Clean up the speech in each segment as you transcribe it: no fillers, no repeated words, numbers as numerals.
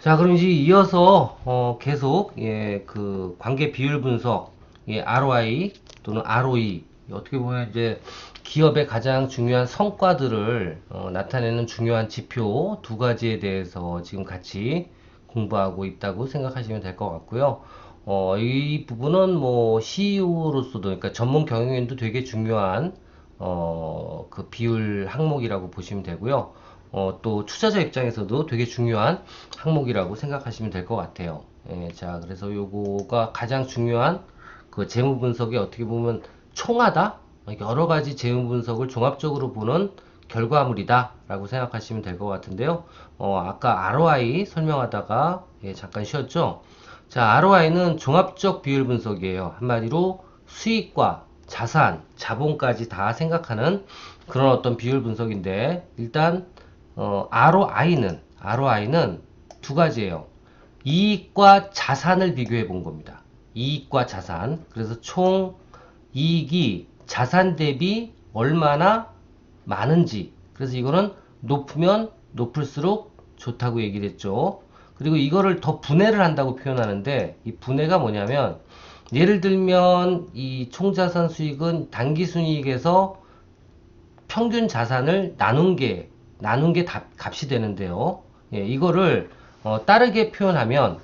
자, 그럼 이제 이어서 계속 그 관계 비율 분석, ROI 또는 ROE 어떻게 보면 이제 기업의 가장 중요한 성과들을 나타내는 중요한 지표 두 가지에 대해서 지금 같이 공부하고 있다고 생각하시면 될 것 같고요. 이 부분은 뭐 CEO로서도 그러니까 전문 경영인도 되게 중요한 그 비율 항목이라고 보시면 되고요. 또 투자자 입장에서도 되게 중요한 항목이라고 생각하시면 될 것 같아요. 자, 그래서 요거가 가장 중요한 그 재무 분석이 어떻게 보면 총하다? 여러 가지 재무 분석을 종합적으로 보는 결과물이다 라고 생각하시면 될 것 같은데요. 아까 ROI 설명하다가 잠깐 쉬었죠. 자, ROI는 종합적 비율 분석이에요. 한마디로 수익과 자산, 자본까지 다 생각하는 그런 어떤 비율 분석인데, 일단 ROI는 두 가지예요. 이익과 자산을 비교해 본 겁니다. 이익과 자산. 그래서 총 이익이 자산 대비 얼마나 많은지. 그래서 이거는 높으면 높을수록 좋다고 얘기를 했죠. 그리고 이거를 더 분해를 한다고 표현하는데, 이 분해가 뭐냐면, 예를 들면 이 총자산 수익은 단기순이익에서 평균 자산을 나눈 게 값이 되는데요. 이거를 다르게 표현하면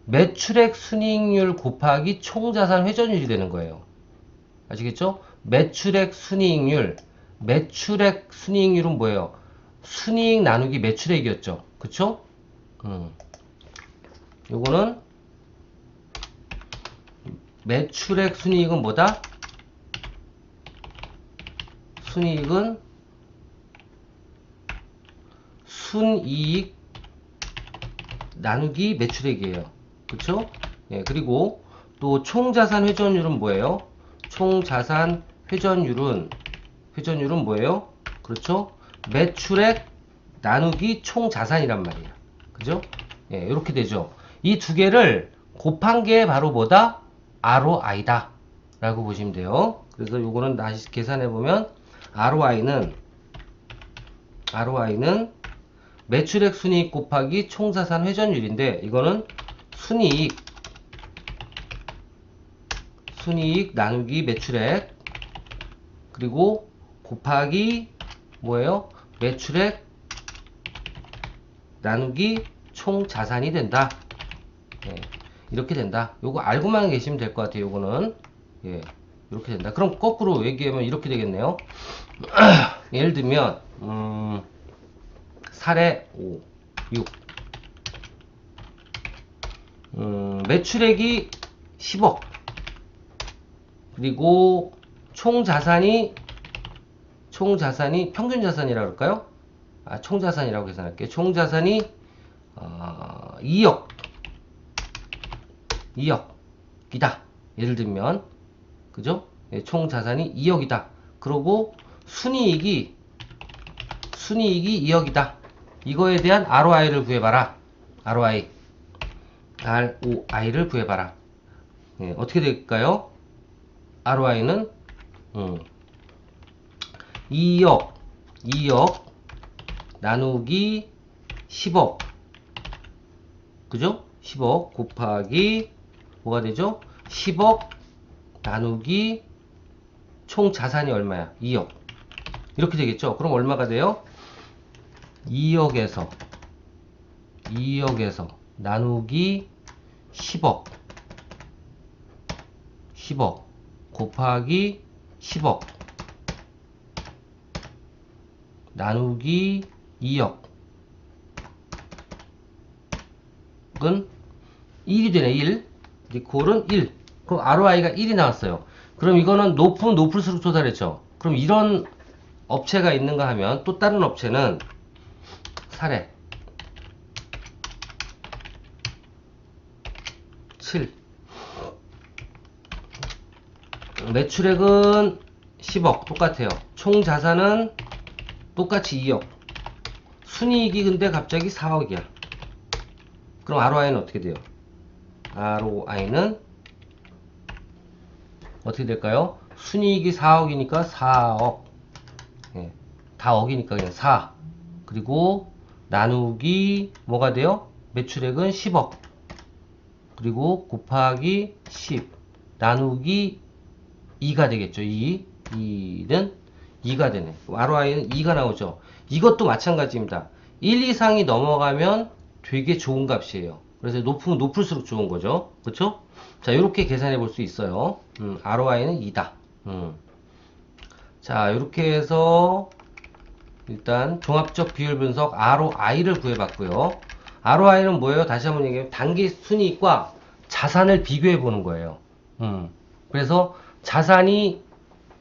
매출액 순이익률 곱하기 총자산 회전율이 되는 거예요. 아시겠죠? 매출액 순이익률은 뭐예요? 순이익 나누기 매출액이었죠. 그쵸? 요거는 매출액 순이익은 뭐다? 순이익은 순이익 나누기 매출액이에요. 그쵸? 그리고 또 총자산 회전율은 뭐예요? 총자산 회전율은 뭐예요? 그렇죠? 매출액 나누기 총자산이란 말이에요. 그죠? 이렇게 되죠. 이 두 개를 곱한 게 바로 뭐다? ROI다. 라고 보시면 돼요. 그래서 요거는 다시 계산해 보면 ROI는 매출액 순이익 곱하기 총자산 회전율인데, 이거는 순이익 나누기 매출액, 그리고 곱하기 뭐예요? 매출액 나누기 총자산이 된다. 이렇게 된다. 요거 알고만 계시면 될 것 같아요. 요거는 이렇게 된다. 그럼 거꾸로 얘기하면 이렇게 되겠네요. 예를 들면 사례 5, 6 매출액이 10억, 그리고 총자산이 평균자산이라고 할까요? 총자산이라고 계산할게요. 총자산이 2억 2억이다. 예를 들면, 그죠? 총자산이 2억이다. 그러고 순이익이 2억이다. 이거에 대한 ROI를 구해봐라. ROI를 구해봐라. 어떻게 될까요? ROI는 2억 나누기 10억, 그죠? 10억 곱하기 뭐가 되죠? 10억 나누기 총 자산이 얼마야? 2억. 이렇게 되겠죠? 그럼 얼마가 돼요? 2억에서 나누기 10억 곱하기 10억 나누기 2억은 1이 되네. 1. 이퀄은 1. 그럼 ROI가 1이 나왔어요. 그럼 이거는 높으면 높을수록 조달했죠. 그럼 이런 업체가 있는가 하면, 또 다른 업체는 사례 7. 매출액은 10억 똑같아요. 총 자산은 똑같이 2억. 순이익이 근데 갑자기 4억이야. 그럼 ROI는 어떻게 돼요? ROI는 어떻게 될까요? 순이익이 4억이니까 4억. 다 억이니까 그냥 4. 그리고 나누기 뭐가 돼요? 매출액은 10억. 그리고 곱하기 10 나누기 2가 되겠죠. 2는 2가 되네. ROI는 2가 나오죠. 이것도 마찬가지입니다. 1 이상이 넘어가면 되게 좋은 값이에요. 그래서 높으면 높을수록 좋은 거죠. 그렇죠? 자, 이렇게 계산해 볼 수 있어요. ROI는 2다. 자, 이렇게 해서 일단 종합적 비율 분석 ROI를 구해봤고요. ROI는 뭐예요? 다시 한번 얘기해요. 단기 순이익과 자산을 비교해 보는 거예요. 그래서 자산이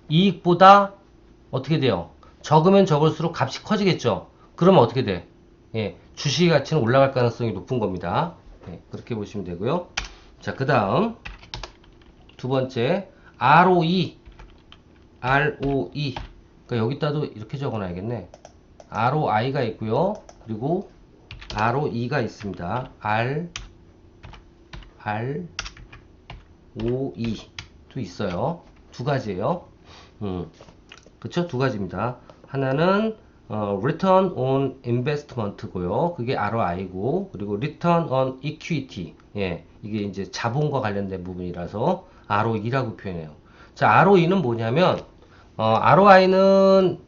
이익보다 어떻게 돼요? 적으면 적을수록 값이 커지겠죠? 그러면 어떻게 돼? 예, 주식 가치는 올라갈 가능성이 높은 겁니다. 예, 그렇게 보시면 되고요. 자, 그 다음 두 번째 ROE 그러니까 여기다도 이렇게 적어놔야겠네. ROI가 있고요. 그리고 ROE가 있습니다. ROE도 있어요. 두 가지예요. 그쵸? 두 가지입니다. 하나는 Return on Investment고요. 그게 ROI고, 그리고 Return on Equity. 예, 이게 이제 자본과 관련된 부분이라서 ROE라고 표현해요. 자, ROE는 뭐냐면 ROI는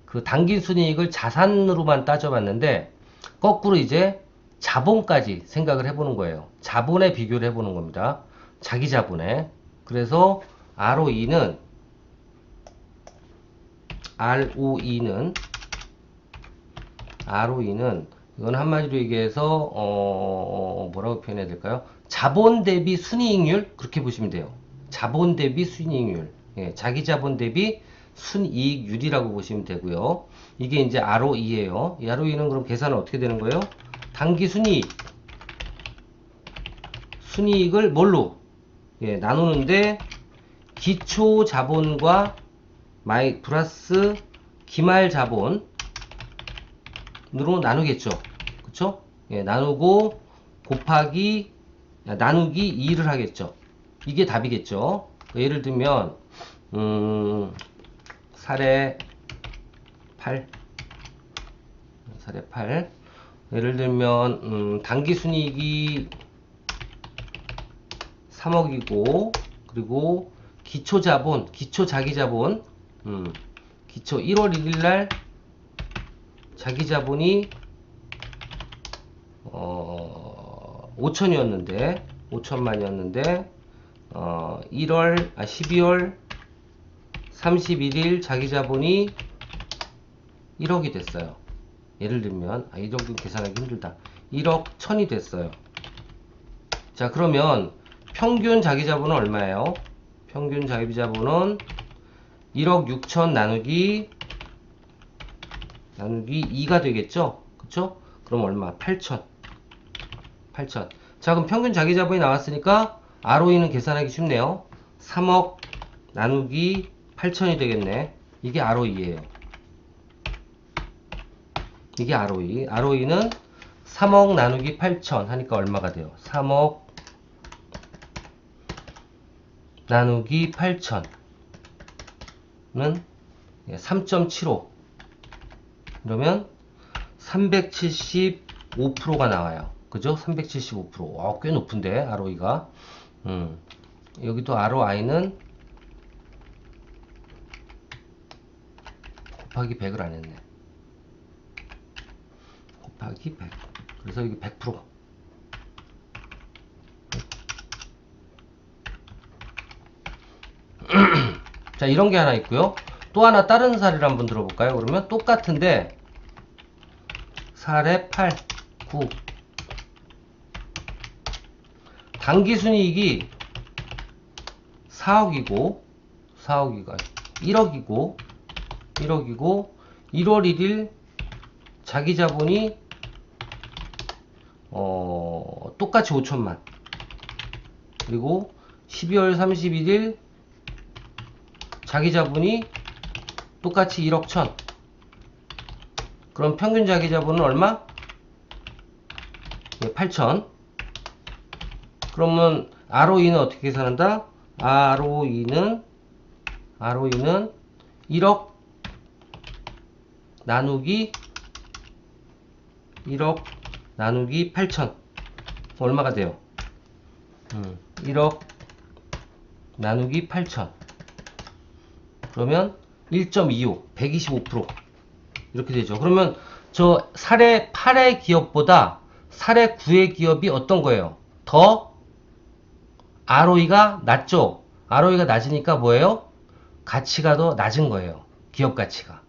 그 당기순이익을 자산으로만 따져봤는데 거꾸로 이제 자본까지 생각을 해보는 거예요. 자본에 비교를 해보는 겁니다. 자기 자본에. 그래서 ROE는 이건 한마디로 얘기해서 뭐라고 표현해야 될까요? 자본 대비 순이익률 그렇게 보시면 돼요. 자본 대비 순이익률. 예, 자기 자본 대비 순이익률이라고 보시면 되고요. 이게 이제 ROE예요. 이 ROE는 그럼 계산은 어떻게 되는 거예요? 단기 순이익을 뭘로? 예, 나누는데 기초 자본과 플러스 기말 자본으로 나누겠죠. 그쵸? 예, 나누고 곱하기 나누기 2를 하겠죠. 이게 답이겠죠. 예를 들면 사례 8 예를 들면 당기순이익이 3억이고 그리고 기초자본 기초자기자본 기초 1월 1일날 자기자본이 5천이었는데 5천만이었는데 12월 31일 자기자본이 1억이 됐어요. 예를 들면 이 정도 계산하기 힘들다. 1억 1000이 됐어요. 자, 그러면 평균 자기자본은 얼마예요? 평균 자기자본은 1억 6천 나누기 2가 되겠죠? 그쵸? 그럼 얼마? 8천. 자, 그럼 평균 자기자본이 나왔으니까 ROE는 계산하기 쉽네요. 3억 나누기 8천이 되겠네. 이게 ROE예요. 이게 ROE. ROE는 3억 나누기 8천 하니까 얼마가 돼요? 3억 나누기 8천은 3.75. 그러면 375%가 나와요. 그죠? 375%. 꽤 높은데, ROE가. 여기도 ROI는 곱하기 100을 안 했네. 곱하기 100. 그래서 여기 100%. 자, 이런 게 하나 있고요. 또 하나 다른 사례를 한번 들어볼까요? 그러면 똑같은데 사례 8, 9 당기순이익이 4억이고 1억이고 1월 1일 자기자본이 똑같이 5천만 그리고 12월 31일 자기자본이 똑같이 1억 1000. 그럼 평균 자기자본은 얼마? 8천. 그러면 ROE는 어떻게 계산한다? ROE는 1억 나누기 1억 나누기 8천 얼마가 돼요? 1억 나누기 8천 그러면 1.25 125% 이렇게 되죠. 그러면 저 사례 8의 기업보다 사례 9의 기업이 어떤 거예요? 더 ROE가 낮죠? ROE가 낮으니까 뭐예요? 가치가 더 낮은 거예요. 기업 가치가.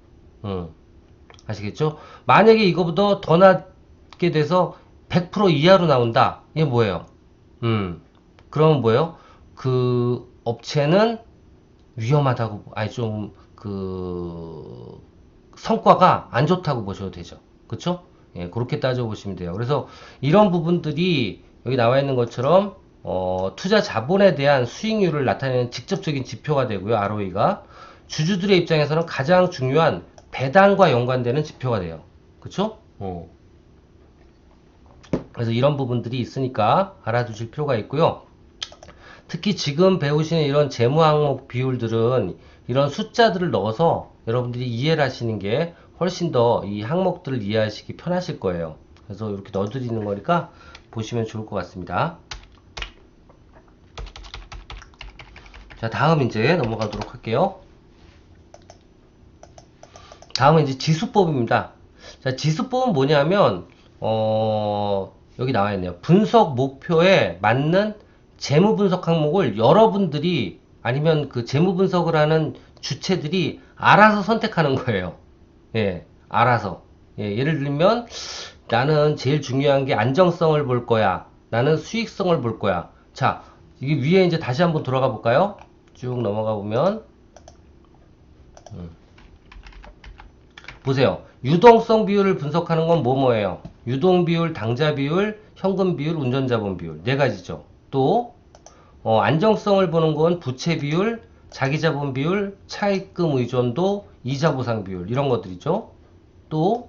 아시겠죠? 만약에 이거보다 더 낮게 돼서 100% 이하로 나온다. 이게 뭐예요? 그러면 뭐예요? 그 업체는 위험하다고, 아니 좀, 성과가 안 좋다고 보셔도 되죠. 그쵸? 예, 그렇게 따져보시면 돼요. 그래서 이런 부분들이 여기 나와 있는 것처럼, 투자 자본에 대한 수익률을 나타내는 직접적인 지표가 되고요. ROE가. 주주들의 입장에서는 가장 중요한 배당과 연관되는 지표가 돼요. 그쵸? 그래서 이런 부분들이 있으니까 알아두실 필요가 있고요. 특히 지금 배우시는 이런 재무 항목 비율들은 이런 숫자들을 넣어서 여러분들이 이해를 하시는 게 훨씬 더 이 항목들을 이해하시기 편하실 거예요. 그래서 이렇게 넣어드리는 거니까 보시면 좋을 것 같습니다. 자, 다음 이제 넘어가도록 할게요. 다음은 이제 지수법입니다. 자, 지수법은 뭐냐면, 여기 나와 있네요. 분석 목표에 맞는 재무 분석 항목을 여러분들이 아니면 그 재무 분석을 하는 주체들이 알아서 선택하는 거예요. 예, 알아서. 예, 예를 들면 나는 제일 중요한 게 안정성을 볼 거야. 나는 수익성을 볼 거야. 자, 이게 위에 이제 다시 한번 돌아가 볼까요? 쭉 넘어가 보면 보세요. 유동성 비율을 분석하는 건 뭐뭐예요? 유동 비율, 당자 비율, 현금 비율, 운전자본 비율 네 가지죠. 또 안정성을 보는 건 부채 비율, 자기자본 비율, 차입금 의존도, 이자 보상 비율 이런 것들이죠. 또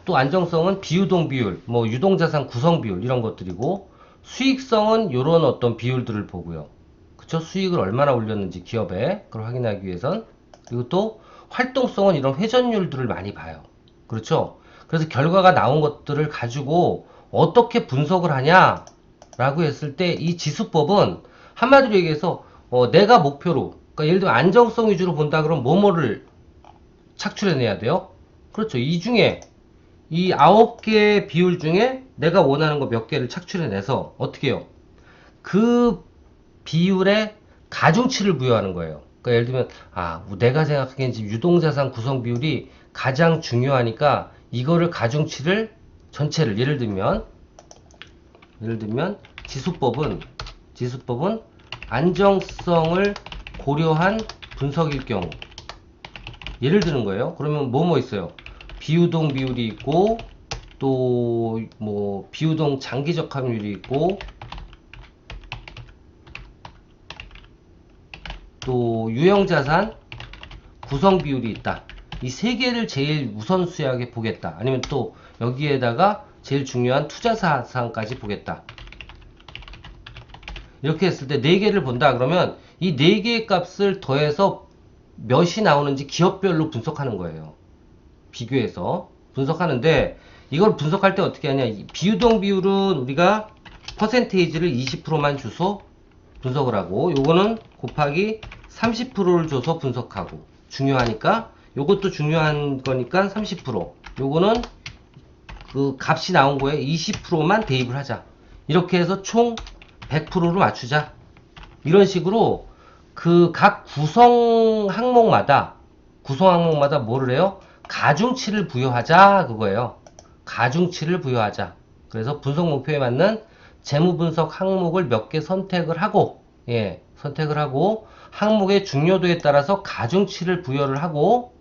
또 안정성은 비유동 비율, 뭐 유동자산 구성 비율 이런 것들이고 수익성은 이런 어떤 비율들을 보고요. 그쵸? 수익을 얼마나 올렸는지 기업에 그걸 확인하기 위해선 그리고 또 활동성은 이런 회전율들을 많이 봐요. 그렇죠? 그래서 결과가 나온 것들을 가지고 어떻게 분석을 하냐 라고 했을 때 이 지수법은 한마디로 얘기해서 내가 목표로 그러니까 예를 들면 안정성 위주로 본다 그러면 뭐뭐를 착출해내야 돼요? 그렇죠. 이 중에 이 9개의 비율 중에 내가 원하는 거 몇 개를 착출해내서 어떻게 해요? 그 비율에 가중치를 부여하는 거예요. 그러니까 예를 들면 내가 생각하기엔 지금 유동자산 구성 비율이 가장 중요하니까 이거를 가중치를 전체를 예를 들면 지수법은 안정성을 고려한 분석일 경우 예를 드는 거예요. 그러면 뭐 있어요? 비유동 비율이 있고 또 뭐 비유동 장기적 함유율이 있고 또 유형자산 구성 비율이 있다. 이 세 개를 제일 우선순위하게 보겠다. 아니면 또 여기에다가 제일 중요한 투자사상까지 보겠다. 이렇게 했을 때 네 개를 본다 그러면 이 네 개의 값을 더해서 몇이 나오는지 기업별로 분석하는 거예요. 비교해서 분석하는데 이걸 분석할 때 어떻게 하냐? 비유동 비율은 우리가 퍼센테이지를 20%만 주소 분석을 하고 요거는 곱하기 30%를 줘서 분석하고 중요하니까 요것도 중요한 거니까 30% 요거는 그 값이 나온 거에 20%만 대입을 하자. 이렇게 해서 총 100%로 맞추자. 이런 식으로 그 각 구성 항목마다 뭐를 해요? 가중치를 부여하자 그거예요. 가중치를 부여하자. 그래서 분석 목표에 맞는 재무 분석 항목을 몇 개 선택을 하고 항목의 중요도에 따라서 가중치를 부여를 하고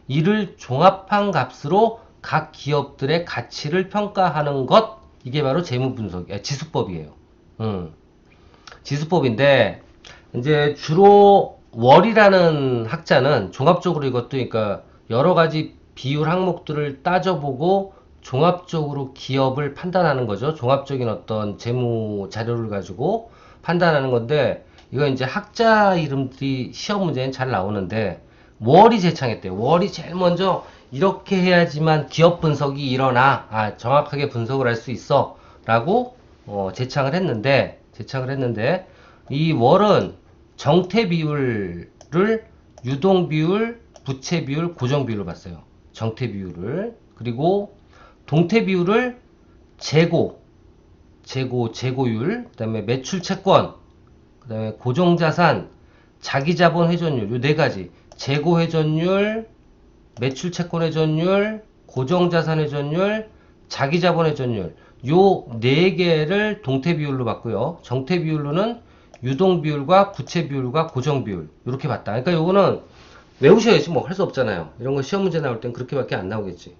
이를 종합한 값으로 각 기업들의 가치를 평가하는 것 이게 바로 재무 분석 지수법이에요. 지수법인데 이제 주로 월이라는 학자는 종합적으로 이것도 그러니까 여러 가지 비율 항목들을 따져보고 종합적으로 기업을 판단하는 거죠. 종합적인 어떤 재무 자료를 가지고 판단하는 건데 이거 이제 학자 이름들이 시험 문제는 잘 나오는데 월이 제창했대요. 월이 제일 먼저 이렇게 해야지만 기업 분석이 일어나. 정확하게 분석을 할 수 있어. 라고 제창을 했는데 이 월은 정태 비율을 유동 비율, 부채 비율, 고정 비율로 봤어요. 정태 비율을. 그리고 동태 비율을 재고율, 그다음에 매출 채권, 그다음에 고정자산, 자기자본 회전율, 요 네 가지. 재고 회전율, 매출 채권 회전율, 고정자산 회전율, 자기자본 회전율. 요 네 개를 동태 비율로 봤고요. 정태 비율로는 유동 비율과 부채 비율과 고정 비율. 이렇게 봤다. 그러니까 요거는 외우셔야지 뭐 할 수 없잖아요. 이런 거 시험 문제 나올 땐 그렇게밖에 안 나오겠지.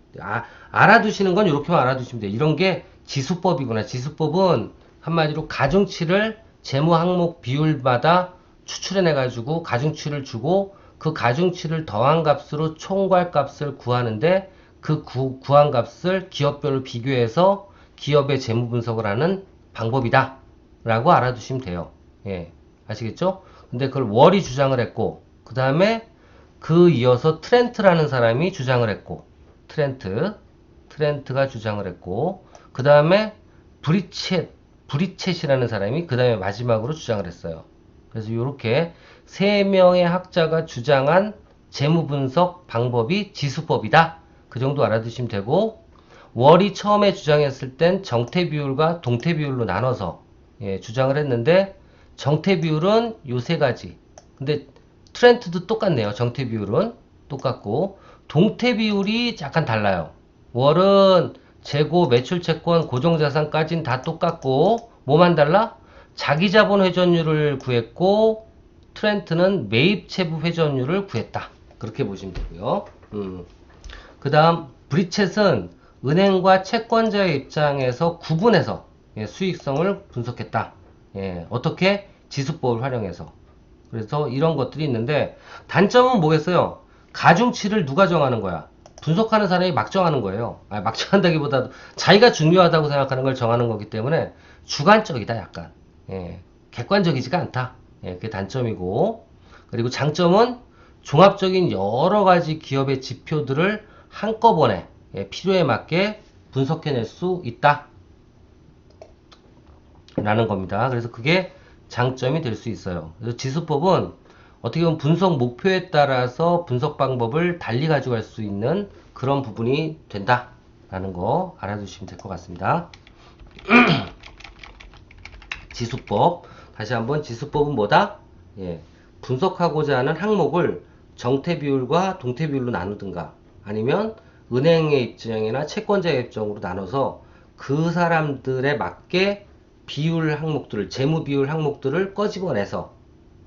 알아두시는 건 이렇게만 알아두시면 돼. 이런 게 지수법이구나. 지수법은 한마디로 가중치를 재무 항목 비율마다 추출해내 가지고 가중치를 주고 그 가중치를 더한 값으로 총괄 값을 구하는데 그 구한 값을 기업별로 비교해서 기업의 재무 분석을 하는 방법이다 라고 알아두시면 돼요. 예, 아시겠죠? 근데 그걸 월이 주장을 했고 그 다음에 그 이어서 트렌트라는 사람이 주장을 했고 트렌트가 주장을 했고 그 다음에 브리쳇이라는 사람이 그 다음에 마지막으로 주장을 했어요. 그래서 이렇게 세 명의 학자가 주장한 재무 분석 방법이 지수법이다. 그 정도 알아두시면 되고 월이 처음에 주장했을 땐 정태 비율과 동태 비율로 나눠서 주장을 했는데 정태 비율은 요 세 가지. 근데 트렌트도 똑같네요. 정태 비율은 똑같고 동태 비율이 약간 달라요. 월은 재고, 매출 채권, 고정자산까지는 다 똑같고 뭐만 달라? 자기자본 회전율을 구했고 트렌트는 매입체부 회전율을 구했다. 그렇게 보시면 되고요. 그 다음 브리쳇은 은행과 채권자의 입장에서 구분해서 수익성을 분석했다. 어떻게? 지수법을 활용해서. 그래서 이런 것들이 있는데 단점은 뭐겠어요? 가중치를 누가 정하는 거야? 분석하는 사람이 막 정하는 거예요. 막 정한다기보다도 자기가 중요하다고 생각하는 걸 정하는 거기 때문에 주관적이다 약간. 객관적이지가 않다. 그게 단점이고 그리고 장점은 종합적인 여러 가지 기업의 지표들을 한꺼번에 필요에 맞게 분석해낼 수 있다 라는 겁니다. 그래서 그게 장점이 될 수 있어요. 그래서 지수법은 어떻게 보면 분석 목표에 따라서 분석 방법을 달리 가져갈 수 있는 그런 부분이 된다 라는 거 알아두시면 될 것 같습니다. 지수법 다시 한번 지수법은 뭐다? 분석하고자 하는 항목을 정태 비율과 동태 비율로 나누든가 아니면 은행의 입장이나 채권자의 입장으로 나눠서 그 사람들에 맞게 비율 항목들을 재무 비율 항목들을 끄집어내서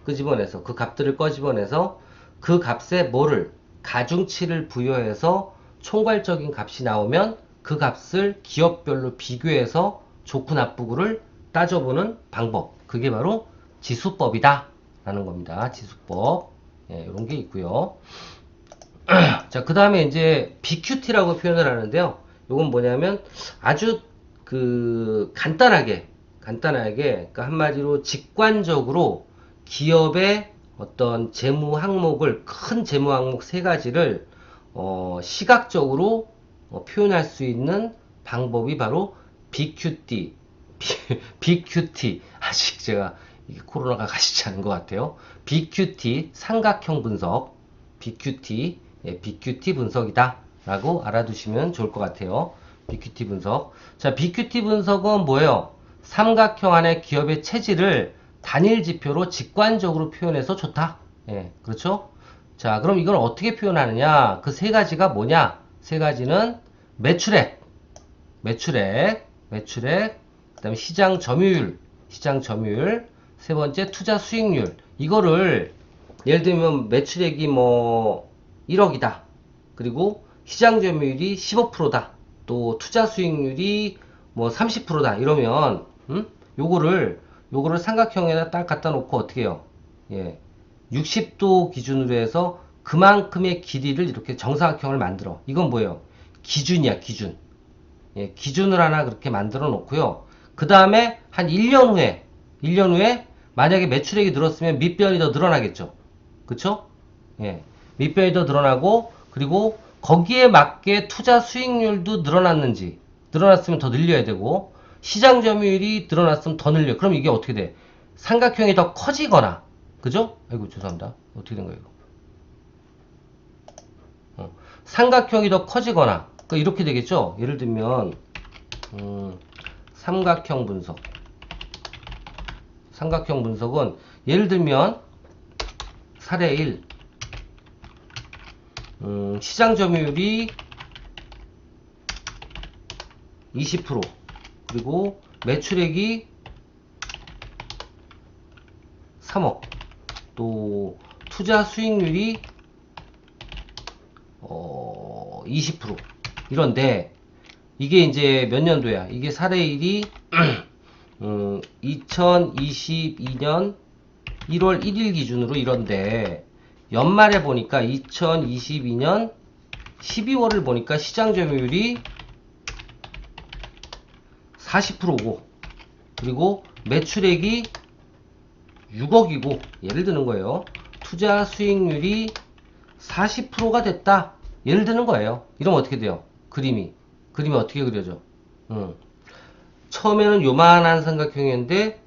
그 값들을 끄집어내서 그 값에 뭐를 가중치를 부여해서 총괄적인 값이 나오면 그 값을 기업별로 비교해서 좋고 나쁘고를 따져보는 방법. 그게 바로 지수법이다 라는 겁니다. 지수법. 이런 게 있고요. 자, 그 다음에 이제 BQT라고 표현을 하는데요. 이건 뭐냐면 아주 간단하게, 그러니까 한마디로 직관적으로 기업의 어떤 재무 항목을, 큰 재무 항목 세 가지를, 시각적으로 표현할 수 있는 방법이 바로 BQT. BQT. 아직 제가 코로나가 가시지 않은 것 같아요. BQT, 삼각형 분석. BQT, BQT 분석이다. 라고 알아두시면 좋을 것 같아요. BQT 분석. 자, BQT 분석은 뭐예요? 삼각형 안에 기업의 체질을 단일 지표로 직관적으로 표현해서 좋다. 그렇죠? 자, 그럼 이걸 어떻게 표현하느냐? 그 세 가지가 뭐냐? 세 가지는 매출액, 그 다음에 시장 점유율, 세 번째 투자 수익률. 이거를 예를 들면 매출액이 뭐 1억이다. 그리고 시장 점유율이 15%다. 또 투자 수익률이 뭐 30%다. 이러면 요거를 삼각형에다 딱 갖다 놓고 어떻게 해요? 60도 기준으로 해서 그만큼의 길이를 이렇게 정사각형을 만들어. 이건 뭐예요? 기준이야, 기준. 기준을 하나 그렇게 만들어 놓고요. 그 다음에 한 1년 후에 만약에 매출액이 늘었으면 밑변이 더 늘어나겠죠. 그쵸? 밑변이 더 늘어나고, 그리고 거기에 맞게 투자 수익률도 늘어났는지, 늘어났으면 더 늘려야 되고, 시장 점유율이 늘어났으면 더 늘려. 그럼 이게 어떻게 돼? 삼각형이 더 커지거나, 그죠? 아이고, 죄송합니다. 어떻게 된 거예요, 이거? 삼각형이 더 커지거나, 그러니까 이렇게 되겠죠? 예를 들면, 삼각형 분석. 삼각형 분석은, 예를 들면, 사례 1, 시장 점유율이 20%, 그리고 매출액이 3억, 또 투자 수익률이 20%. 이런데 이게 이제 몇 년도야? 이게 사례 1이 2022년 1월 1일 기준으로 이런데, 연말에 보니까 2022년 12월을 보니까 시장 점유율이 40%고, 그리고 매출액이 6억이고, 예를 드는 거예요. 투자 수익률이 40%가 됐다. 예를 드는 거예요. 이러면 어떻게 돼요? 그림이 어떻게 그려져? 처음에는 요만한 삼각형이었는데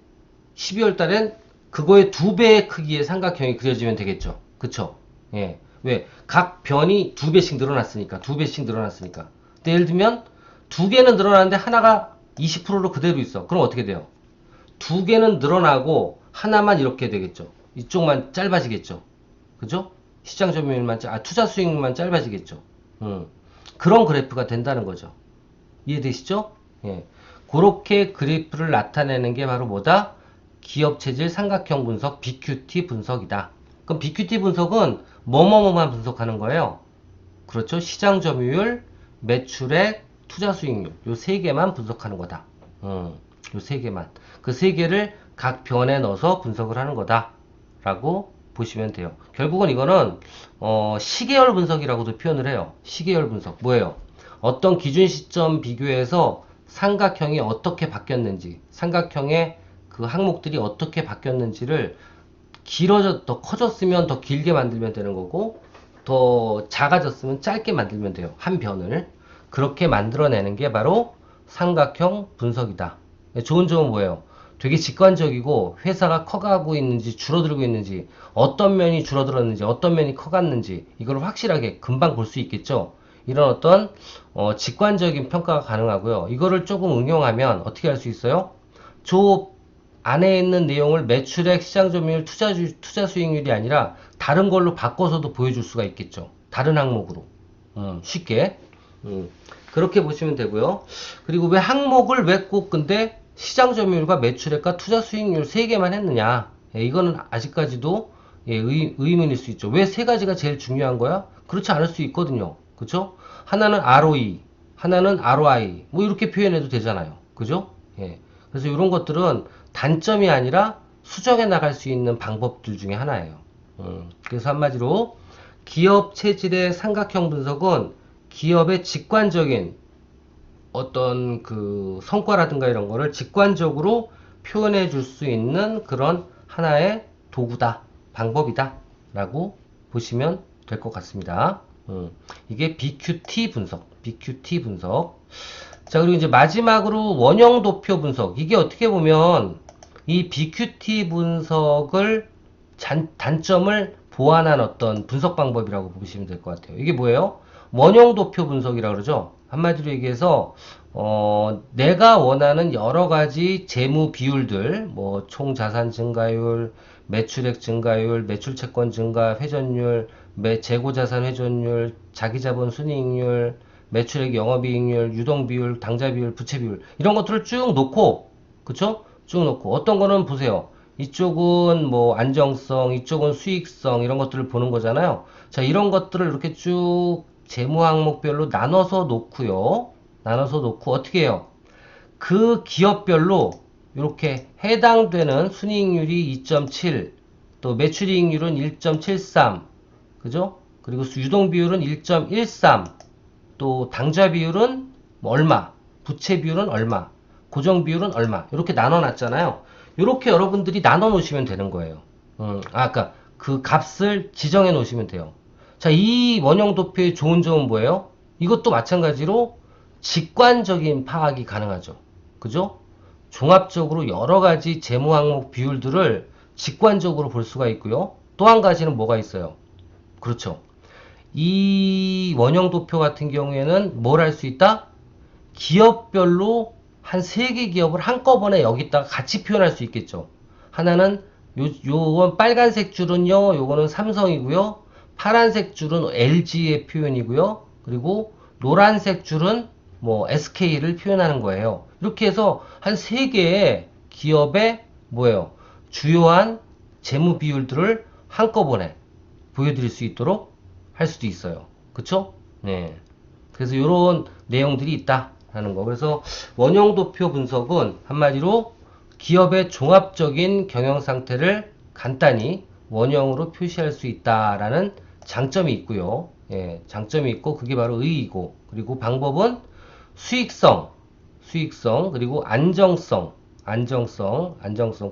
12월 달엔 그거의 2배의 크기의 삼각형이 그려지면 되겠죠. 그쵸? 예. 왜? 각 변이 2배씩 늘어났으니까. 2배씩 늘어났으니까. 근데 예를 들면 2개는 늘어났는데 하나가 20%로 그대로 있어. 그럼 어떻게 돼요? 2개는 늘어나고 하나만 이렇게 되겠죠. 이쪽만 짧아지겠죠. 그죠? 시장 점유율만, 투자 수익률만 짧아지겠죠. 그런 그래프가 된다는 거죠. 이해되시죠? 예. 그렇게 그래프를 나타내는 게 바로 뭐다? 기업 체질 삼각형 분석, BQT 분석이다. 그럼 BQT 분석은 뭐뭐뭐만 분석하는 거예요. 그렇죠? 시장 점유율, 매출액, 투자 수익률, 요 세 개만 분석하는 거다. 요 세 개만. 그 세 개를 각 변에 넣어서 분석을 하는 거다. 라고 보시면 돼요. 결국은 이거는 시계열 분석이라고도 표현을 해요. 시계열 분석. 뭐예요? 어떤 기준 시점 비교해서 삼각형이 어떻게 바뀌었는지, 삼각형의 그 항목들이 어떻게 바뀌었는지를 더 커졌으면 더 길게 만들면 되는 거고, 더 작아졌으면 짧게 만들면 돼요. 한 변을. 그렇게 만들어내는 게 바로 삼각형 분석이다. 좋은 점은 뭐예요? 되게 직관적이고, 회사가 커가고 있는지 줄어들고 있는지, 어떤 면이 줄어들었는지 어떤 면이 커갔는지 이걸 확실하게 금방 볼 수 있겠죠. 이런 어떤 직관적인 평가가 가능하고요. 이거를 조금 응용하면 어떻게 할 수 있어요? 저 안에 있는 내용을 매출액, 시장 점유율, 투자 수익률이 아니라 다른 걸로 바꿔서도 보여줄 수가 있겠죠. 다른 항목으로. 쉽게. 그렇게 보시면 되고요. 그리고 왜 항목을 왜 꼭 근데 시장 점유율과 매출액과 투자 수익률 세 개만 했느냐? 예, 이거는 아직까지도 예, 의문일 수 있죠. 왜 세 가지가 제일 중요한 거야? 그렇지 않을 수 있거든요. 그죠? 하나는 ROE, 하나는 ROI, 뭐 이렇게 표현해도 되잖아요. 그죠? 예. 그래서 이런 것들은 단점이 아니라 수정해 나갈 수 있는 방법들 중에 하나예요. 그래서 한마디로 기업 체질의 삼각형 분석은 기업의 직관적인 어떤 그 성과라든가 이런 거를 직관적으로 표현해 줄 수 있는 그런 하나의 도구다, 방법이다 라고 보시면 될 것 같습니다. 이게 BQT 분석, BQT 분석. 자, 그리고 이제 마지막으로 원형 도표 분석. 이게 어떻게 보면 이 BQT 분석을 단점을 보완한 어떤 분석 방법이라고 보시면 될 것 같아요. 이게 뭐예요? 원형 도표 분석이라고 그러죠. 한마디로 얘기해서 내가 원하는 여러 가지 재무 비율들, 뭐 총 자산 증가율, 매출액 증가율, 매출 채권 증가 회전율, 재고 자산 회전율, 자기 자본 순이익률, 매출액 영업이익률, 유동비율, 당좌비율, 부채비율 이런 것들을 쭉 놓고, 그쵸? 쭉 놓고 어떤 거는 보세요. 이쪽은 뭐 안정성, 이쪽은 수익성 이런 것들을 보는 거잖아요. 자, 이런 것들을 이렇게 쭉 재무 항목별로 나눠서 놓고요. 나눠서 놓고 어떻게 해요? 그 기업별로 이렇게 해당되는 순이익률이 2.7, 또 매출이익률은 1.73, 그죠? 그리고 유동 비율은 1.13, 또 당좌 비율은 뭐 얼마, 부채 비율은 얼마, 고정 비율은 얼마 이렇게 나눠 놨잖아요. 이렇게 여러분들이 나눠 놓으시면 되는 거예요. 아까 그 값을 지정해 놓으시면 돼요. 자, 이 원형도표의 좋은 점은 뭐예요? 이것도 마찬가지로 직관적인 파악이 가능하죠. 그죠? 종합적으로 여러 가지 재무 항목 비율들을 직관적으로 볼 수가 있고요. 또 한 가지는 뭐가 있어요? 그렇죠. 이 원형도표 같은 경우에는 뭘 할 수 있다? 기업별로 한 3개 기업을 한꺼번에 여기다가 같이 표현할 수 있겠죠. 하나는 요건 빨간색 줄은요, 요거는 삼성이고요. 파란색 줄은 LG의 표현이고요. 그리고 노란색 줄은 뭐 SK를 표현하는 거예요. 이렇게 해서 한 3개의 기업의 뭐예요? 주요한 재무 비율들을 한꺼번에 보여드릴 수 있도록 할 수도 있어요. 그쵸? 네. 그래서 이런 내용들이 있다라는 거. 그래서 원형도표 분석은 한마디로 기업의 종합적인 경영 상태를 간단히 원형으로 표시할 수 있다라는 장점이 있고요. 예, 장점이 있고 그게 바로 의의고, 그리고 방법은 수익성, 그리고 안정성,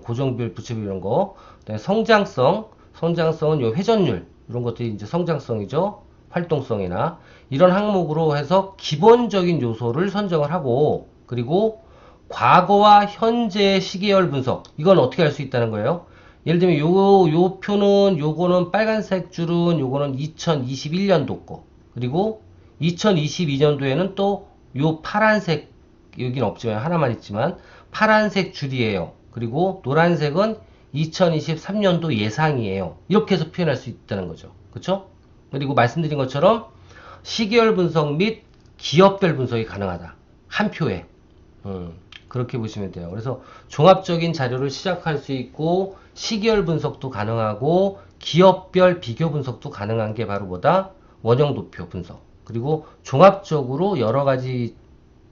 고정비율, 부채비율 이런 거. 그다음에 성장성은 요 회전율 이런 것들이 이제 성장성이죠. 활동성이나 이런 항목으로 해서 기본적인 요소를 선정을 하고, 그리고 과거와 현재 시계열 분석, 이건 어떻게 할 수 있다는 거예요? 예를 들면 요 표는, 요거는 빨간색 줄은 요거는 2021년도 거, 그리고 2022년도에는 또 요 파란색, 여긴 없지만 하나만 있지만 파란색 줄이에요. 그리고 노란색은 2023년도 예상이에요. 이렇게 해서 표현할 수 있다는 거죠. 그쵸? 그리고 말씀드린 것처럼 시계열 분석 및 기업별 분석이 가능하다. 한 표에. 그렇게 보시면 돼요. 그래서 종합적인 자료를 시작할 수 있고, 시계열 분석도 가능하고, 기업별 비교 분석도 가능한 게 바로 뭐다? 원형도표 분석. 그리고 종합적으로 여러 가지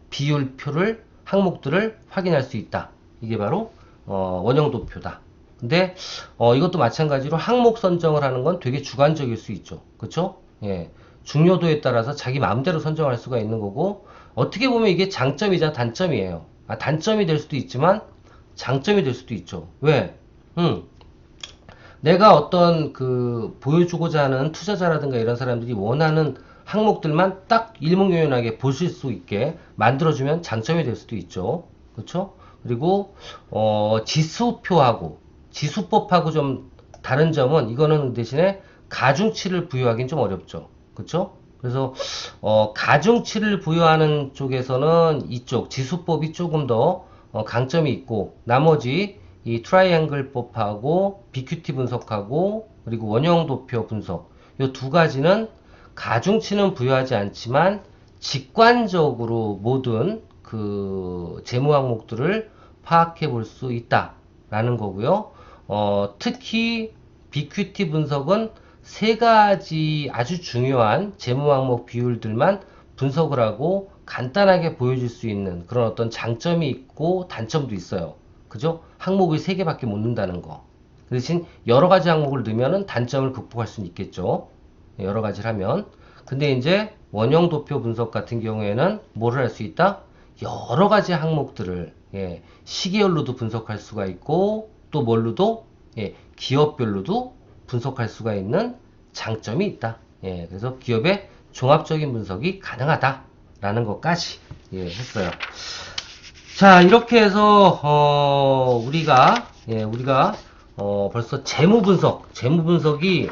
비율표를, 항목들을 확인할 수 있다. 이게 바로 원형도표다. 근데 이것도 마찬가지로 항목 선정을 하는 건 되게 주관적일 수 있죠. 그쵸? 예. 중요도에 따라서 자기 마음대로 선정할 수가 있는 거고, 어떻게 보면 이게 장점이자 단점이에요. 단점이 될 수도 있지만 장점이 될 수도 있죠. 왜? 내가 어떤 보여주고자 하는 투자자라든가 이런 사람들이 원하는 항목들만 딱 일목요연하게 보실 수 있게 만들어주면 장점이 될 수도 있죠. 그렇죠? 그리고 지수법하고 좀 다른 점은, 이거는 대신에 가중치를 부여하기는 좀 어렵죠. 그렇죠? 그래서 가중치를 부여하는 쪽에서는 이쪽 지수법이 조금 더 강점이 있고, 나머지 이 트라이앵글법하고 BQT 분석하고 그리고 원형도표 분석, 이 두 가지는 가중치는 부여하지 않지만 직관적으로 모든 재무 항목들을 파악해 볼 수 있다라는 거고요. 특히 BQT 분석은 3가지 아주 중요한 재무 항목 비율들만 분석을 하고 간단하게 보여줄 수 있는 그런 어떤 장점이 있고 단점도 있어요. 그죠? 항목이 3개밖에 못 넣는다는 거. 그 대신 여러 가지 항목을 넣으면 단점을 극복할 수는 있겠죠. 여러 가지를 하면. 근데 이제 원형도표 분석 같은 경우에는 뭐를 할 수 있다? 여러 가지 항목들을 시계열로도 분석할 수가 있고, 또 뭘로도 기업별로도 분석할 수가 있는 장점이 있다. 그래서 기업의 종합적인 분석이 가능하다라는 것까지 했어요. 자, 이렇게 해서 우리가 벌써 재무 분석이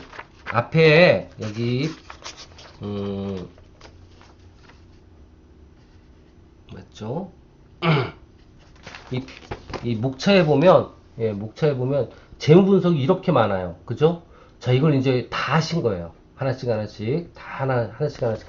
앞에 여기 맞죠? 이 목차에 보면 재무 분석이 이렇게 많아요. 그죠? 자, 이걸 이제 다 하신 거예요. 하나씩 하나씩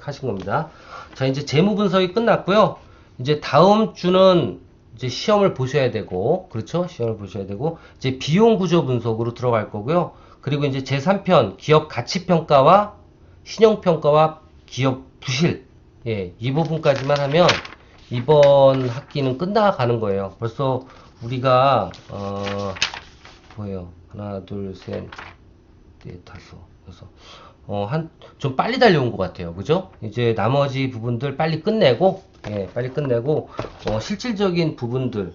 하신 겁니다. 자, 이제 재무 분석이 끝났고요. 이제 다음 주는 이제 시험을 보셔야 되고, 그렇죠? 시험을 보셔야 되고, 이제 비용 구조 분석으로 들어갈 거고요. 그리고 이제 제3편 기업 가치 평가와 신용 평가와 기업 부실, 이 부분까지만 하면 이번 학기는 끝나가는 거예요. 벌써 우리가 뭐예요? 하나, 둘, 셋, 넷, 다섯, 여섯. 좀 빨리 달려온 것 같아요. 그죠? 이제 나머지 부분들 빨리 끝내고, 실질적인 부분들,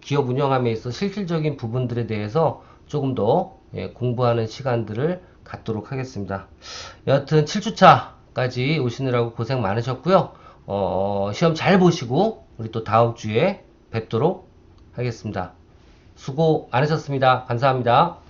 기업 운영함에 있어 실질적인 부분들에 대해서 조금 더 공부하는 시간들을 갖도록 하겠습니다. 여하튼 7주차까지 오시느라고 고생 많으셨고요. 시험 잘 보시고 우리 또 다음 주에 뵙도록 하겠습니다. 수고 많으셨습니다. 감사합니다.